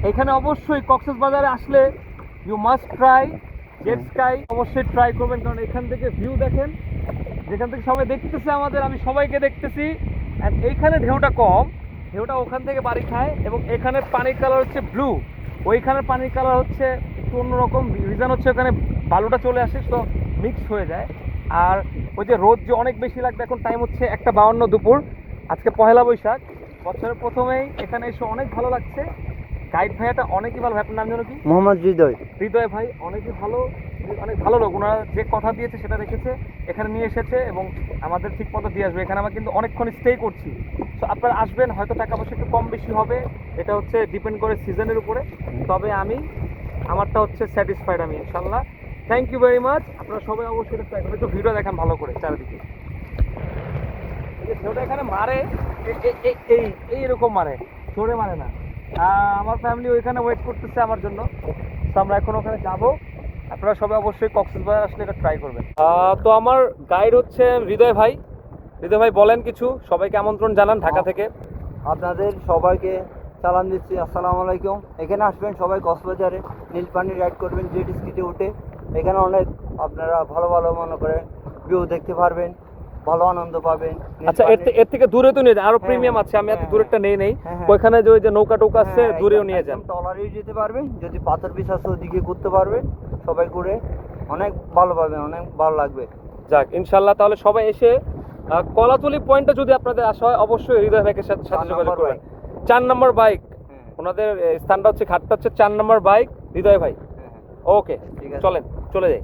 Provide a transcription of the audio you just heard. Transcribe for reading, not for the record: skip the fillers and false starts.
এখানে অবশ্যই কক্সবাজারে আসলে you must try jet ski, অবশ্যই ট্রাই করবেন, কারণ এখান থেকে ভিউ দেখেন, যেখান থেকে সবাই দেখতেছে আমাদের, আমি সবাইকে দেখতেছি। অ্যান্ড এইখানে ঢেউটা কম, ঢেউটা ওখান থেকে বাড়ি খায়, এবং এখানের পানির কালার হচ্ছে ব্লু, ওইখানের পানির কালার হচ্ছে একটু অন্যরকম। রিজন হচ্ছে ওখানে বালুটা চলে আসে, তো মিক্স হয়ে যায়। আর ওই যে রোদ যে অনেক বেশি লাগবে, এখন টাইম হচ্ছে 1:52 দুপুর, আজকে পহেলা বৈশাখ, বছরের প্রথমেই এখানে এসে অনেক ভালো লাগছে। গাইড ভাইয়াটা অনেকই ভালো, আপনার নাম যেন কি? মোহাম্মদ হৃদয়। হৃদয় ভাই অনেকই ভালো, অনেক ভালো লোক, ওনারা যে কথা দিয়েছে সেটা রেখেছে, এখানে নিয়ে এসেছে এবং আমাদের ঠিক মতো দিয়ে আসবে। এখানে আমরা কিন্তু অনেকক্ষণ স্টে করছি, তো আপনারা আসবেন, হয়তো টাকা পয়সা একটু কম বেশি হবে, এটা হচ্ছে ডিপেন্ড করে সিজনের উপরে, তবে আমারটা হচ্ছে স্যাটিসফাইড আমি ইনশাল্লাহ। থ্যাংক ইউ ভেরি মাচ, আপনারা সবাই অবশ্যই ট্রাই করবেন। একটু ভিডিও দেখান ভালো করে চারিদিকে, এই যে ঢেউটা এখানে মারে, এইরকম মারে, জোরে মারে না। আমার ফ্যামিলি ওইখানে ওয়েট করতেছে আমার জন্য, তো আমরা এখন ওখানে যাব। আপনারা সবাই অবশ্যই কক্সবাজার আসলে এটা ট্রাই করবেন। তো আমার গাইড হচ্ছে হৃদয় ভাই। হৃদয় ভাই বলেন কিছু, সবাইকে আমন্ত্রণ জানান ঢাকা থেকে। আপনাদের সবাইকে সালাম দিচ্ছি, আসসালামু আলাইকুম। এখানে আসবেন সবাই কক্সবাজারে, নীলপানি রাইড করবেন জেট স্কিতে উঠে। এখানে অনেক আপনারা ভালো ভালো মনে করে ভিউ দেখতে পারবেন, ভালো আনন্দ পাবেন। আচ্ছা, এর থেকে দূরে তো নিয়ে যান, আরো প্রিমিয়াম আছে, আমি এত দূরেরটা নেই। ওইখানে যে ওই যে নৌকা টোকা আছে, দূরেও নিয়ে যান। ট্রলারেও যেতে পারবেন, যদি পাথর পিস আছে ওদিকে ঘুরতে পারবেন, সবাই ঘুরে অনেক ভালো পাবেন, অনেক ভালো লাগবে। যাক ইনশাল্লাহ, তাহলে সবাই এসে কলাতলি পয়েন্টে যদি আপনাদের আসা হয়, অবশ্যই হৃদয় ভাইয়ের সাথে যোগাযোগ করবেন। 4 নম্বর বাইক, ওনাদের স্থানটা হচ্ছে, ঘাটটা হচ্ছে 4 নম্বর বাইক, হৃদয় ভাই। ওকে, চলেন চলে যাই।